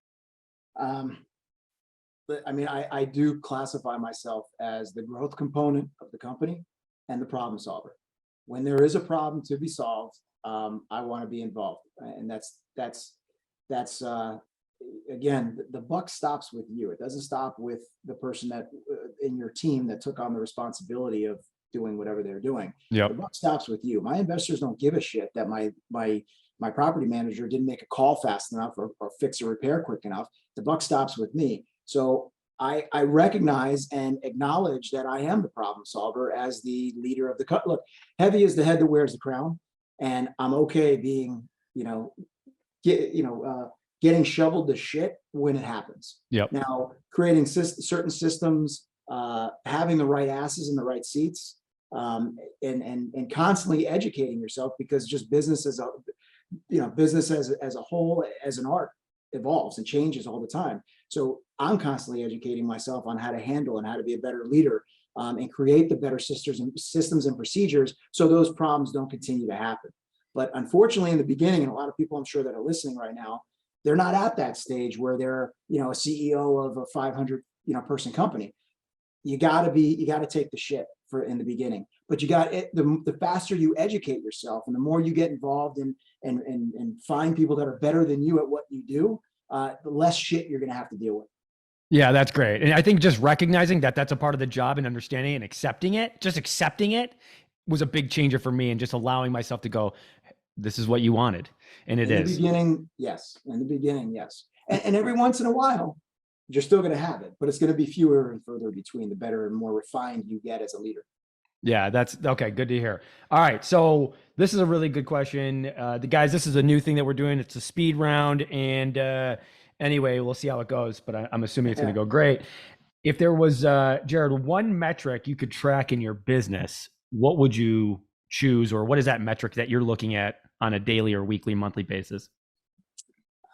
But I mean, I do classify myself as the growth component of the company and the problem solver. When there is a problem to be solved, I want to be involved. And that's again, the buck stops with you. It doesn't stop with the person that in your team that took on the responsibility of doing whatever they're doing. Yep. The buck stops with you. My investors don't give a shit that my property manager didn't make a call fast enough or fix a repair quick enough. The buck stops with me. So I recognize and acknowledge that I am the problem solver as the leader of the cut. Look, heavy is the head that wears the crown, and I'm okay being, getting shoveled to shit when it happens. Yep. Now, creating certain systems, having the right asses in the right seats, and constantly educating yourself, because just business as a whole, as an art, evolves and changes all the time. So I'm constantly educating myself on how to handle and how to be a better leader, and create the better systems and procedures so those problems don't continue to happen. But unfortunately, in the beginning, and a lot of people I'm sure that are listening right now, they're not at that stage where they're, a CEO of a 500, person company. You got to take the shit for in the beginning. But you got it, the faster you educate yourself and the more you get involved in and find people that are better than you at what you do, the less shit you're going to have to deal with. Yeah, that's great. And I think just recognizing that that's a part of the job and understanding and accepting it, just accepting it was a big changer for me, and just allowing myself to go, this is what you wanted. And it is. In the beginning, yes. In the beginning, yes. And every once in a while, you're still going to have it, but it's going to be fewer and further between, the better and more refined you get as a leader. Yeah, that's okay. Good to hear. All right. So this is a really good question. The guys, this is a new thing that we're doing. It's a speed round. And anyway, we'll see how it goes, but I'm assuming it's going to go great. If there was, Jared, one metric you could track in your business, what would you choose, or what is that metric that you're looking at on a daily or weekly, monthly basis?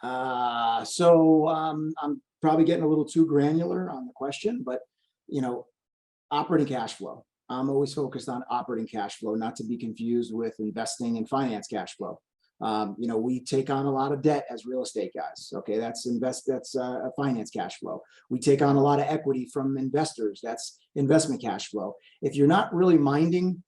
So I'm probably getting a little too granular on the question, but operating cash flow. I'm always focused on operating cash flow, not to be confused with investing and finance cash flow. We take on a lot of debt as real estate guys. Okay, that's a finance cash flow. We take on a lot of equity from investors. That's investment cash flow. If you're not really minding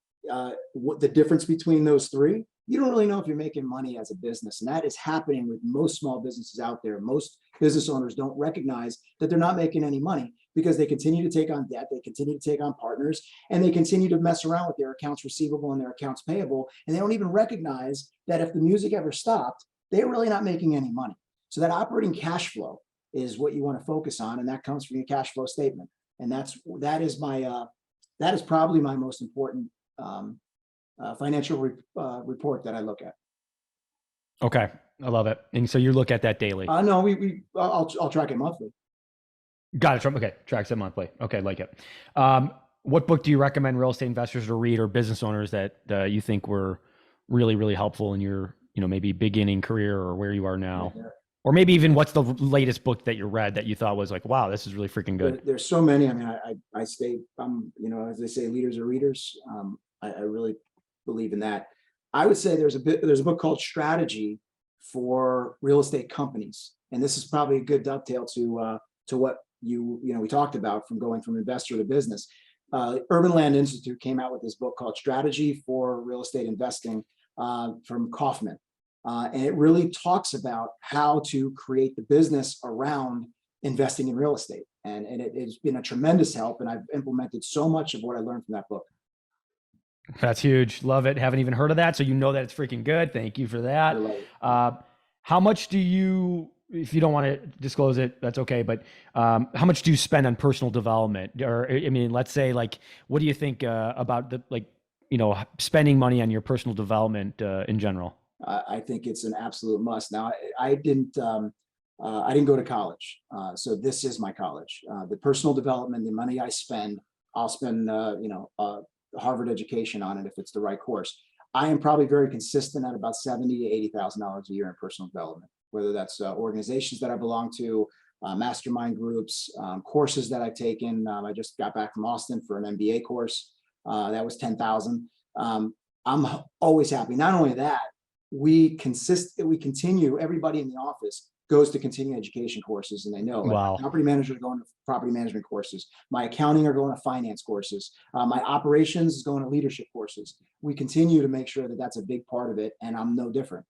what the difference between those three, you don't really know if you're making money as a business. And that is happening with most small businesses out there. Most business owners don't recognize that they're not making any money because they continue to take on debt, they continue to take on partners, and they continue to mess around with their accounts receivable and their accounts payable. And they don't even recognize that if the music ever stopped, they're really not making any money. So that operating cash flow is what you want to focus on. And that comes from your cash flow statement. And that is probably my most important financial report that I look at. Okay. I love it. And so you look at that daily? No, I'll track it monthly. Got it. Okay. Tracks it monthly. Okay. Like it. What book do you recommend real estate investors to read, or business owners that you think were really, really helpful in your, maybe beginning career or where you are now? Yeah. Or maybe even what's the latest book that you read that you thought was like, wow, this is really freaking good? There's so many. I mean, I stay, as they say, leaders are readers. I really believe in that. I would say there's a book called Strategy for Real Estate Companies. And this is probably a good dovetail to what we talked about, from going from investor to business. Urban Land Institute came out with this book called Strategy for Real Estate Investing from Kaufman. And it really talks about how to create the business around investing in real estate. And it's been a tremendous help. And I've implemented so much of what I learned from that book. That's huge. Love it. Haven't even heard of that. So that it's freaking good. Thank you for that. How much do you, if you don't want to disclose it, that's okay. But how much do you spend on personal development? Or, I mean, let's say, like, what do you think about spending money on your personal development in general? I think it's an absolute must. Now, I didn't go to college. So this is my college. The personal development, the money I spend, I'll spend, Harvard education on it if it's the right course. I am probably very consistent at about $70,000 to $80,000 a year in personal development, whether that's organizations that I belong to, mastermind groups, courses that I've taken. I just got back from Austin for an MBA course. That was $10,000. I'm always happy. Not only that, we continue, everybody in the office goes to continuing education courses, and they know, like, wow, property managers are going to property management courses. My accounting are going to finance courses. My operations is going to leadership courses. We continue to make sure that that's a big part of it, and I'm no different.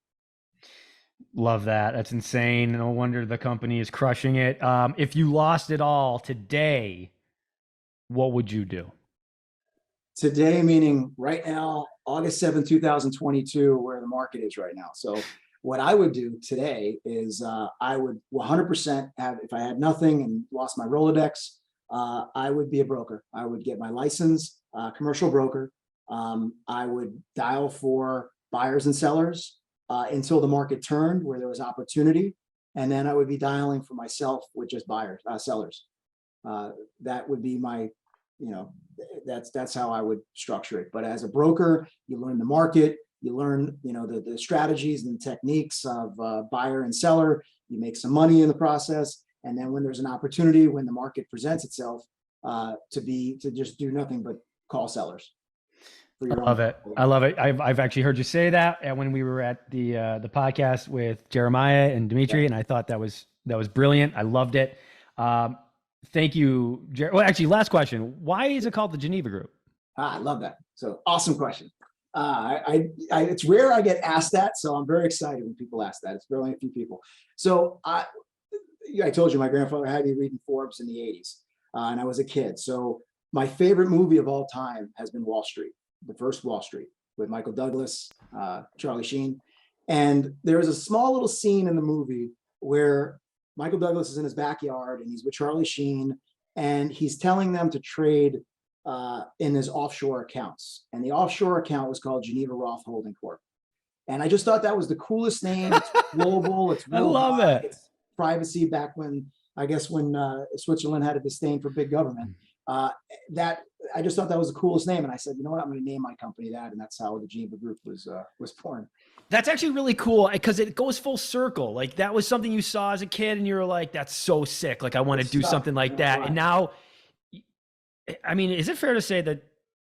Love that. That's insane. No wonder the company is crushing it. If you lost it all today, what would you do? Today, meaning right now, August 7th, 2022, where the market is right now. So what I would do today is I would 100% have, if I had nothing and lost my Rolodex, I would be a broker. I would get my license, commercial broker. I would dial for buyers and sellers until the market turned where there was opportunity. And then I would be dialing for myself with just buyers, sellers. That would be my, that's how I would structure it. But as a broker, you learn the market. You learn, the strategies and the techniques of buyer and seller. You make some money in the process, and then when there's an opportunity, when the market presents itself, to just do nothing but call sellers. I love it. I love it. I've actually heard you say that when we were at the podcast with Jeremiah and Dimitri, yeah. And I thought that was brilliant. I loved it. Thank you, Well, actually, last question: why is it called the Geneva Group? I love that. So awesome question. It's rare I get asked that, so I'm very excited when people ask that. It's really a few people. So I told you my grandfather had me reading Forbes in the 80s, and I was a kid. So my favorite movie of all time has been Wall Street, the first Wall Street with Michael Douglas, Charlie Sheen. And there's a small little scene in the movie where Michael Douglas is in his backyard and he's with Charlie Sheen, and he's telling them to trade in his offshore accounts. And the offshore account was called Geneva Roth Holding Corp. And I just thought that was the coolest name. It's global, it's I love worldwide, it. it's privacy back when, I guess, when Switzerland had a disdain for big government. That I just thought that was the coolest name. And I said, you know what, I'm going to name my company that. And that's how the Geneva Group was born. That's actually really cool because it goes full circle. Like that was something you saw as a kid and you were like, that's so sick. Like I want to do something like that. And now, I mean, is it fair to say that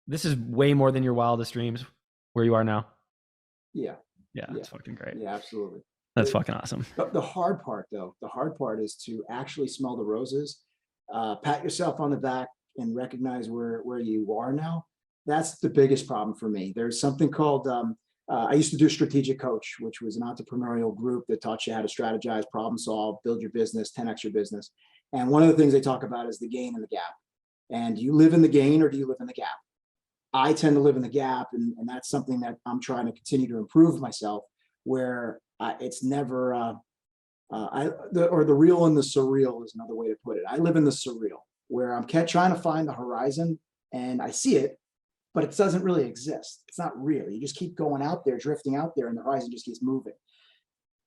this is way more than your wildest dreams where you are now? Yeah. Yeah, that's fucking great. Yeah, absolutely. That's fucking awesome. But the hard part, though, is to actually smell the roses, pat yourself on the back, and recognize where you are now. That's the biggest problem for me. There's something called, I used to do Strategic Coach, which was an entrepreneurial group that taught you how to strategize, problem solve, build your business, 10x your business. And one of the things they talk about is the gain and the gap. And do you live in the gain or do you live in the gap? I tend to live in the gap, and that's something that I'm trying to continue to improve myself, where it's never, the real and the surreal is another way to put it. I live in the surreal, where I'm trying to find the horizon and I see it, but it doesn't really exist. It's not real. You just keep going out there, drifting out there, and the horizon just keeps moving.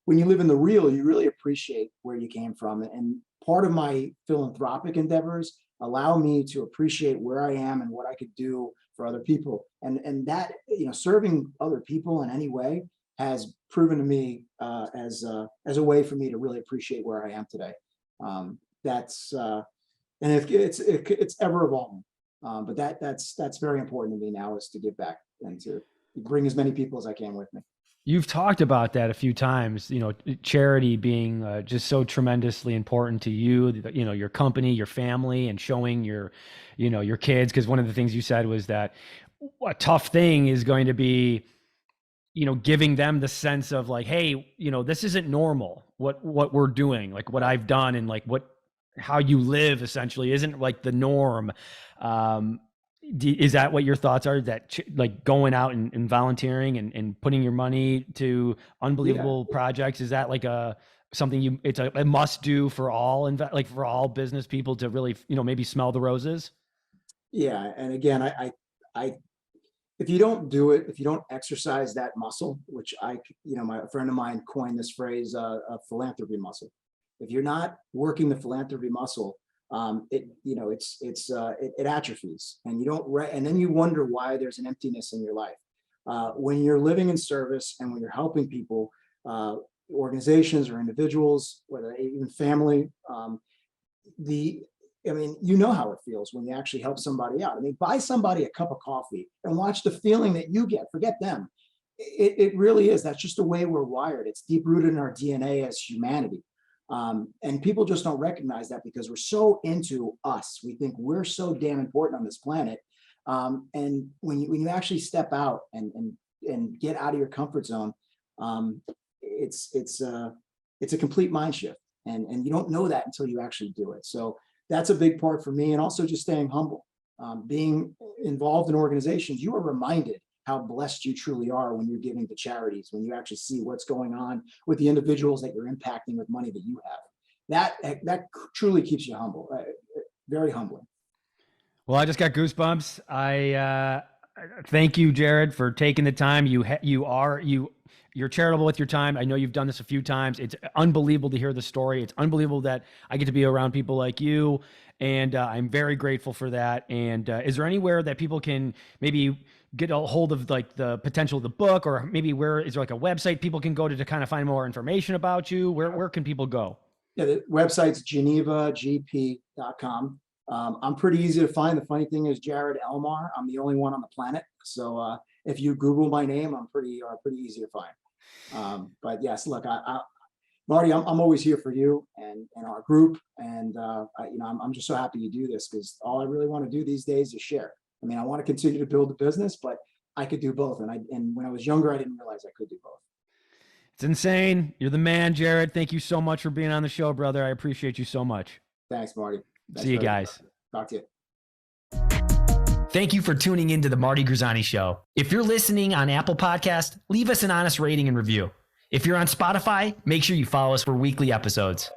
When you live in the real, you really appreciate where you came from. And part of my philanthropic endeavors allow me to appreciate where I am and what I could do for other people. And that, serving other people in any way has proven to me as a way for me to really appreciate where I am today. And it's ever evolving. But that's very important to me now, is to give back and to bring as many people as I can with me. You've talked about that a few times, charity being just so tremendously important to you, your company, your family, and showing your kids. Because one of the things you said was that a tough thing is going to be, giving them the sense of like, hey, this isn't normal. What we're doing, like what I've done, and like how you live essentially isn't like the norm. Is that what your thoughts are? That like going out and volunteering and putting your money to unbelievable projects, is that like something it's a must do for all, like for all business people to really, maybe smell the roses? Yeah. And again, I if you don't do it, if you don't exercise that muscle, which my friend of mine coined this phrase, a philanthropy muscle. If you're not working the philanthropy muscle, it atrophies, and you don't, and then you wonder why there's an emptiness in your life. When you're living in service and when you're helping people, organizations or individuals, whether even family, how it feels when you actually help somebody out. Buy somebody a cup of coffee and watch the feeling that you get. Forget them. It really is. That's just the way we're wired. It's deep rooted in our DNA as humanity. And people just don't recognize that because we're so into us. We think we're so damn important on this planet. And when you actually step out and get out of your comfort zone, it's a complete mind shift. And you don't know that until you actually do it. So that's a big part for me. And also just staying humble, being involved in organizations. You are reminded how blessed you truly are when you're giving to charities, when you actually see what's going on with the individuals that you're impacting with money that you have. That truly keeps you humble, very humbling. Well, I just got goosebumps. I thank you, Jared, for taking the time. You're charitable with your time. I know you've done this a few times. It's unbelievable to hear the story. It's unbelievable that I get to be around people like you, and I'm very grateful for that. And is there anywhere that people can maybe get a hold of like the potential of the book, or maybe is there like a website people can go to kind of find more information about you? Where can people go? Yeah, the website's genevagp.com. I'm pretty easy to find. The funny thing is, Jared Elmar, I'm the only one on the planet. So if you Google my name, I'm pretty easy to find. But yes, look, Marty, I'm always here for you and our group. And I'm just so happy you do this, because all I really want to do these days is share. I mean, I want to continue to build a business, but I could do both. And when I was younger, I didn't realize I could do both. It's insane. You're the man, Jared. Thank you so much for being on the show, brother. I appreciate you so much. Thanks, Marty. See you guys. Talk to you. Thank you for tuning into the Marty Grisani Show. If you're listening on Apple Podcast, leave us an honest rating and review. If you're on Spotify, make sure you follow us for weekly episodes.